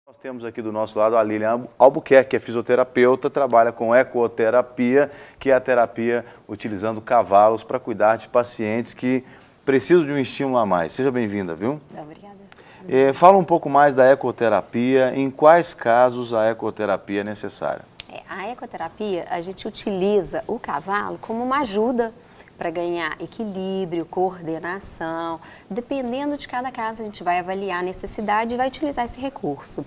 Nós temos aqui do nosso lado a Lilian Albuquerque, que é fisioterapeuta, trabalha com ecoterapia, que é a terapia utilizando cavalos para cuidar de pacientes que precisam de um estímulo a mais. Seja bem-vinda, viu? Obrigada. Fala um pouco mais da ecoterapia, em quais casos a ecoterapia é necessária? A ecoterapia, a gente utiliza o cavalo como uma ajuda para ganhar equilíbrio, coordenação. Dependendo de cada caso, a gente vai avaliar a necessidade e vai utilizar esse recurso.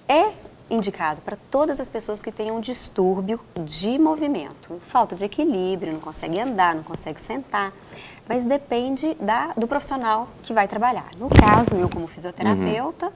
É indicado para todas as pessoas que tenham distúrbio de movimento, falta de equilíbrio, não consegue andar, não consegue sentar, mas depende do profissional que vai trabalhar. No caso, eu como fisioterapeuta,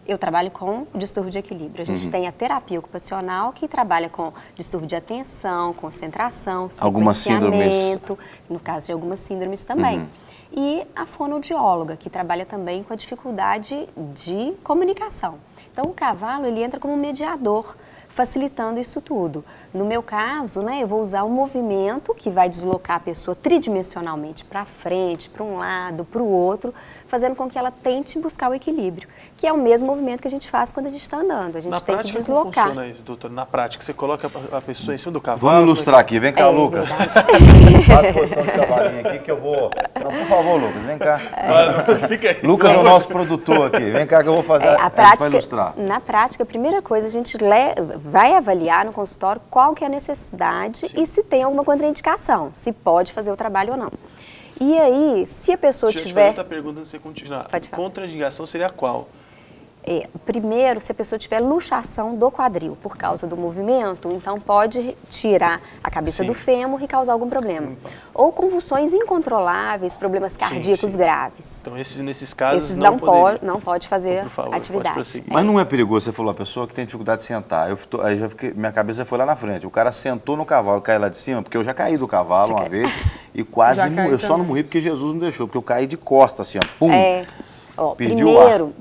eu trabalho com distúrbio de equilíbrio. A gente tem a terapia ocupacional que trabalha com distúrbio de atenção, concentração, sequenciamento, no caso de algumas síndromes também. E a fonoaudióloga, que trabalha também com a dificuldade de comunicação. Então, o cavalo, ele entra como um mediador, facilitando isso tudo. No meu caso, eu vou usar o movimento que vai deslocar a pessoa tridimensionalmente para frente, para um lado, para o outro, fazendo com que ela tente buscar o equilíbrio, que é o mesmo movimento que a gente faz quando a gente está andando. A gente tem que deslocar. Como funciona isso, doutor? Na prática, você coloca a pessoa em cima do cavalo? Vamos ilustrar aqui. Vem cá, Lucas. Faz a posição de cavalinho aqui que eu vou... Não, por favor, Lucas, vem cá. Fica aí. Lucas é o nosso produtor aqui. Vem cá que eu vou fazer a prática, vai ilustrar. Na prática, a primeira coisa, a gente vai avaliar no consultório qual que é a necessidade e se tem alguma contraindicação, se pode fazer o trabalho ou não. E aí, se a pessoa tiver... Deixa eu te outra pergunta antes de você continuar. Pode falar. Contraindicação seria qual? Primeiro, se a pessoa tiver luxação do quadril por causa do movimento, então pode tirar a cabeça do fêmur e causar algum problema. Ou convulsões incontroláveis, problemas cardíacos graves. Então, nesses casos, não pode fazer por favor, atividade. Pode Mas não é perigoso, você falou, a pessoa que tem dificuldade de sentar. Aí minha cabeça foi lá na frente. O cara sentou no cavalo, caiu lá de cima, porque eu já caí do cavalo uma vez e quase morri. Eu só não morri porque Jesus não deixou, porque eu caí de costas, assim, ó, pum.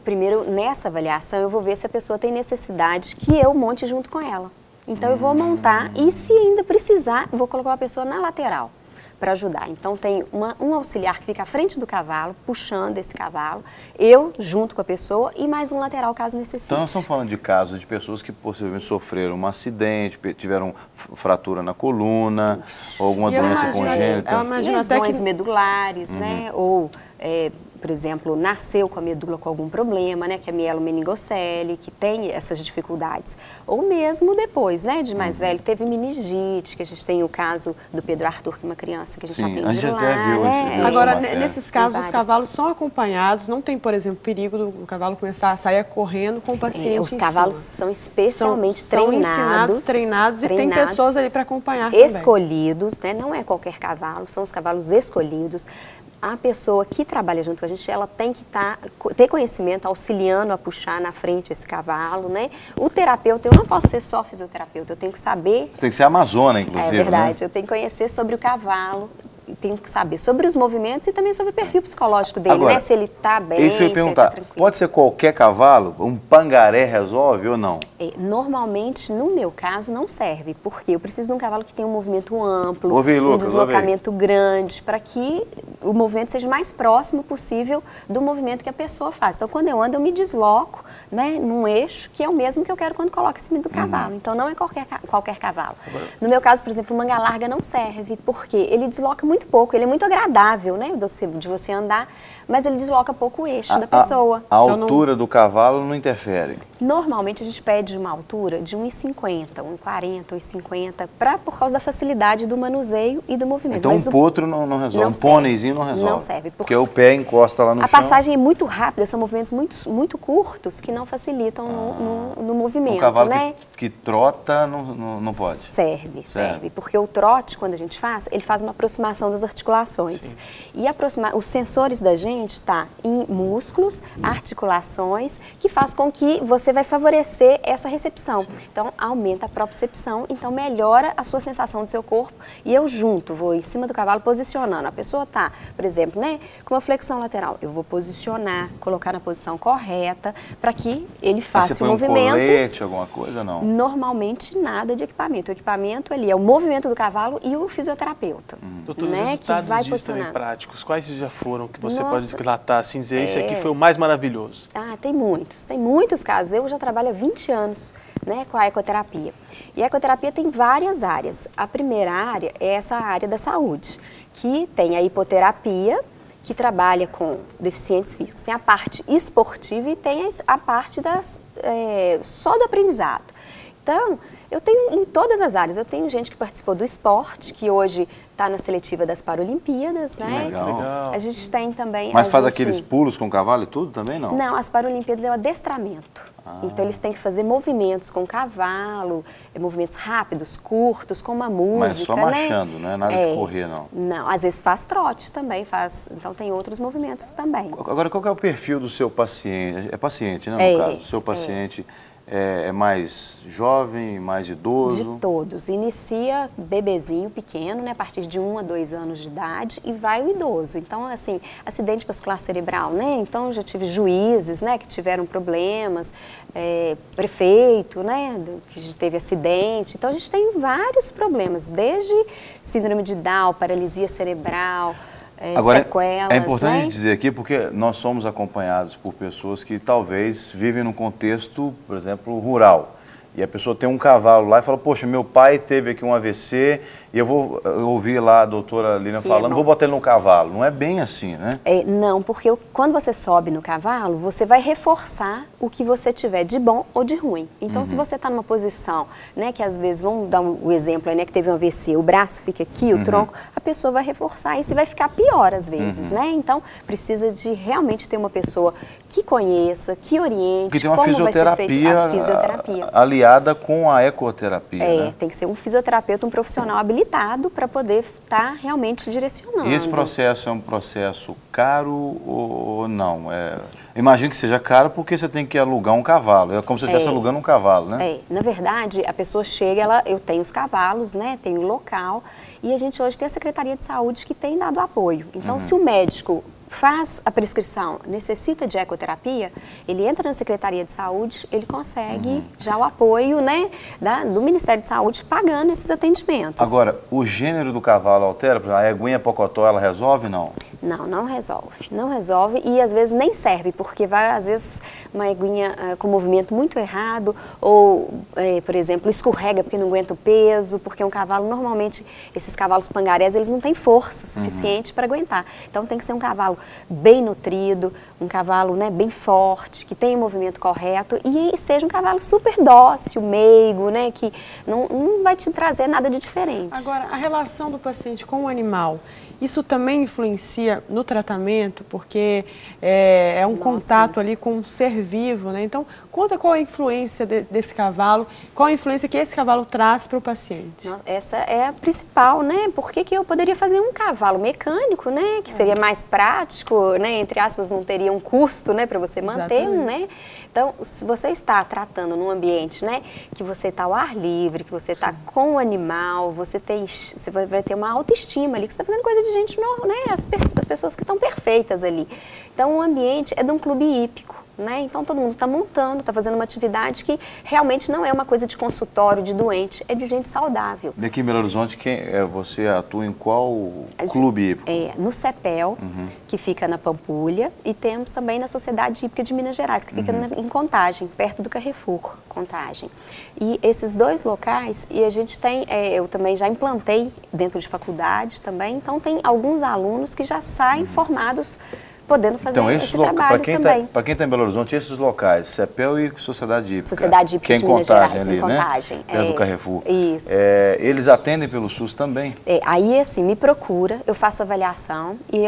Primeiro, nessa avaliação, eu vou ver se a pessoa tem necessidade que eu monte junto com ela. Então, eu vou montar e, se ainda precisar, eu vou colocar uma pessoa na lateral para ajudar. Então, tem um auxiliar que fica à frente do cavalo, puxando esse cavalo, eu junto com a pessoa e mais um lateral, caso necessite. Então, nós estamos falando de casos de pessoas que possivelmente sofreram um acidente, tiveram fratura na coluna, ou alguma doença congênita. Lesões medulares, ou... por exemplo, nasceu com a medula com algum problema, que é mielomeningocele, que tem essas dificuldades. Ou mesmo depois, de mais velho, teve meningite, que a gente tem o caso do Pedro Arthur, que é uma criança que a gente atende lá. Agora, nesses casos, os cavalos são acompanhados, não tem, por exemplo, perigo do cavalo começar a sair correndo com o paciente Os cavalos são especialmente treinados e tem pessoas ali para acompanhar escolhidos, não é qualquer cavalo, são os cavalos escolhidos. A pessoa que trabalha junto com a gente, ela tem que ter conhecimento, auxiliando a puxar na frente esse cavalo, O terapeuta, eu não posso ser só fisioterapeuta, eu tenho que saber... Você tem que ser amazona, inclusive, É verdade, eu tenho que conhecer sobre o cavalo, tenho que saber sobre os movimentos e também sobre o perfil psicológico dele, Agora, se ele está bem, isso eu ia perguntar, se ele tá tranquilo. Pode ser qualquer cavalo? Um pangaré resolve ou não? Normalmente, no meu caso, não serve, porque eu preciso de um cavalo que tenha um movimento amplo, Lucas, um deslocamento grande, para que o movimento seja o mais próximo possível do movimento que a pessoa faz. Então, quando eu ando, eu me desloco, num eixo que é o mesmo que eu quero quando coloco em cima do cavalo. Então, não é qualquer cavalo. No meu caso, por exemplo, o manga larga não serve, porque ele desloca muito pouco, ele é muito agradável, de você andar, mas ele desloca pouco o eixo da pessoa. A altura do cavalo não interfere? Normalmente a gente pede uma altura de 1,50, 1,40, 1,50, por causa da facilidade do manuseio e do movimento. Então mas um potro não resolve, um pôneizinho não resolve? Não serve. Porque o pé encosta lá no chão. A passagem é muito rápida, são movimentos muito curtos que não facilitam no movimento. Um cavalo que trota não pode? Serve. Porque o trote, quando a gente faz, ele faz uma aproximação das articulações. E os sensores da gente estão em músculos, articulações, que faz com que você vai favorecer essa recepção. Então, aumenta a propriocepção, então melhora a sua sensação do seu corpo. E eu vou em cima do cavalo posicionando. A pessoa está, por exemplo, com uma flexão lateral. Eu vou posicionar, colocar na posição correta, para que que ele faça o você põe movimento. Um colete, alguma coisa, não? Normalmente nada de equipamento. O equipamento ali é o movimento do cavalo e o fisioterapeuta. Doutor, né, os resultados que vai disso também posicionar. práticos, quais já foram que você Nossa, pode relatar, assim, dizer, esse aqui foi o mais maravilhoso? Ah, tem muitos casos. Eu já trabalho há 20 anos, né, com a ecoterapia. E a ecoterapia tem várias áreas. A primeira área é essa área da saúde, que tem a hipoterapia, que trabalha com deficientes físicos. Tem a parte esportiva e tem a parte só do aprendizado. Então, eu tenho em todas as áreas. Eu tenho gente que participou do esporte, que hoje está na seletiva das Paralimpíadas, né? Legal. A gente tem também... Mas faz aqueles pulos com o cavalo e tudo também, não? Não, as Paralimpíadas é o adestramento. Então, eles têm que fazer movimentos com o cavalo, movimentos rápidos, curtos, com uma música, mas só marchando, né? Nada de correr, não. Não, às vezes faz trote também, então tem outros movimentos também. Agora, qual que é o perfil do seu paciente? É paciente, né, no caso? O seu paciente é mais jovem, mais idoso? De todos. Inicia bebezinho pequeno, né, a partir de 1 a 2 anos de idade, e vai o idoso. Então, assim, acidente vascular cerebral, né? Então, já tive juízes, né, que tiveram problemas, prefeito, né, que teve acidente. Então, a gente tem vários problemas, desde síndrome de Down, paralisia cerebral, agora, sequelas. É importante né? dizer aqui, porque nós somos acompanhados por pessoas que talvez vivem num contexto, por exemplo, rural. E a pessoa tem um cavalo lá e fala, poxa, meu pai teve aqui um AVC e eu ouvi lá a doutora Lilian falando, vou botar ele no cavalo. Não é bem assim, né? Não, porque quando você sobe no cavalo, você vai reforçar o que você tiver de bom ou de ruim. Então, se você está numa posição, né, que às vezes, vamos dar o exemplo aí, né, que teve um AVC, o braço fica aqui, o tronco, a pessoa vai reforçar isso e vai ficar pior às vezes, né? Então, precisa de realmente ter uma pessoa que conheça, que oriente, que tem uma como fisioterapia, vai ser feita a fisioterapia. Aliada com a ecoterapia, né? Tem que ser um fisioterapeuta, um profissional habilitado para poder estar realmente direcionando. E esse processo é um processo caro ou não? Imagino que seja caro porque você tem que alugar um cavalo. É como se você estivesse alugando um cavalo, né? Na verdade, a pessoa chega, eu tenho os cavalos, né? Tenho o local. E a gente hoje tem a Secretaria de Saúde que tem dado apoio. Então, se o médico faz a prescrição, necessita de ecoterapia, ele entra na Secretaria de Saúde, ele consegue já o apoio, né, do Ministério de Saúde pagando esses atendimentos. Agora, o gênero do cavalo altera? Por exemplo, a eguinha pocotó, ela resolve, não? Não, não resolve. Não resolve e às vezes nem serve, porque vai às vezes uma eguinha com movimento muito errado ou, por exemplo, escorrega porque não aguenta o peso, porque um cavalo, normalmente, esses cavalos pangarés, eles não têm força suficiente para aguentar. Então tem que ser um cavalo bem nutrido, um cavalo, né, bem forte, que tenha o movimento correto e seja um cavalo super dócil, meigo, né, que não vai te trazer nada de diferente. Agora, a relação do paciente com o animal, isso também influencia no tratamento, porque é um contato ali com um ser vivo, né? Então, conta qual a influência desse cavalo, qual a influência que esse cavalo traz para o paciente. Essa é a principal, né? Por que eu poderia fazer um cavalo mecânico, né? Que seria mais prático, né? Entre aspas, não teria um custo, né? Para você manter, né? Então, se você está tratando num ambiente, né? Que você está ao ar livre, que você está com o animal, você vai ter uma autoestima ali, que você está fazendo coisa de gente, né? As pessoas que estão perfeitas ali. Então, o ambiente é de um clube hípico. Né? Então todo mundo está montando, está fazendo uma atividade que realmente não é uma coisa de consultório, de doente, é de gente saudável. E aqui em Belo Horizonte, você atua em qual clube hípico? No CEPEL, que fica na Pampulha, e temos também na Sociedade Hípica de Minas Gerais, que fica em Contagem, perto do Carrefour, Contagem. E esses dois locais, e a gente tem, eu também já implantei dentro de faculdade também, então tem alguns alunos que já saem formados podendo fazer esse trabalho também. Para quem está em Belo Horizonte, esses locais, CEPEL e Sociedade Hípica. Sociedade Hípica de Minas Gerais, em Contagem. Perto do Carrefour. Isso. Eles atendem pelo SUS também? Aí, assim, me procura, eu faço avaliação e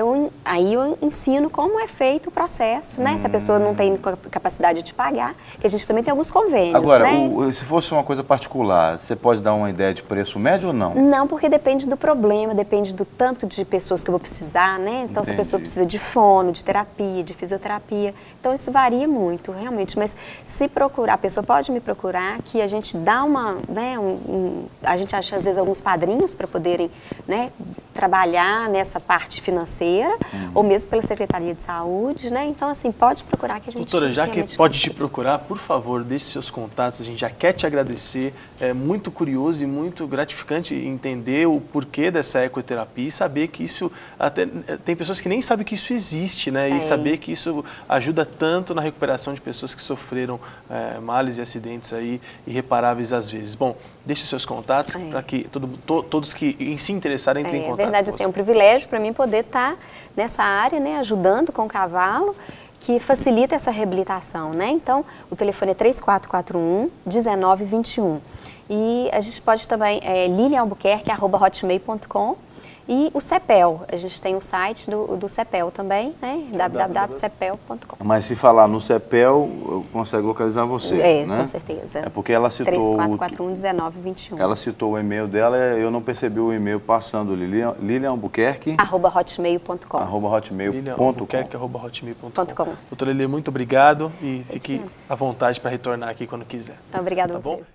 aí eu ensino como é feito o processo, né? Se a pessoa não tem capacidade de pagar, que a gente também tem alguns convênios, agora, né? Se fosse uma coisa particular, você pode dar uma ideia de preço médio ou não? Não, porque depende do problema, depende do tanto de pessoas que eu vou precisar, né? Então, se a pessoa precisa de fono, de terapia, de fisioterapia. Então, isso varia muito, realmente. Mas se procurar, a pessoa pode me procurar, que a gente dá a gente acha, às vezes, alguns padrinhos para poderem, né, trabalhar nessa parte financeira, ou mesmo pela Secretaria de Saúde, né? Então, assim, pode procurar que a gente... Doutora, já que pode te procurar, por favor, deixe seus contatos, a gente já quer te agradecer. É muito curioso e muito gratificante entender o porquê dessa ecoterapia e saber que isso, até tem pessoas que nem sabem que isso existe, né? E saber que isso ajuda tanto na recuperação de pessoas que sofreram males e acidentes aí irreparáveis às vezes. Bom, deixe seus contatos para que todos que se interessarem entrem em contato. É verdade, assim, é um privilégio para mim poder estar nessa área, né, ajudando com o cavalo, que facilita essa reabilitação, né? Então, o telefone é 3441-1921. E a gente pode também, lilianalbuquerque@hotmail.com. E o CEPEL, a gente tem o site do CEPEL também, né? www.cepel.com. Mas se falar no CEPEL, consegue localizar você, né? Com certeza. É porque ela citou... 3441-1921. Ela citou o e-mail dela, eu não percebi o e-mail passando, Lilianalbuquerque. @hotmail.com. @hotmail.com. Doutora Lili, muito obrigado e fique à vontade para retornar aqui quando quiser. Obrigada a vocês.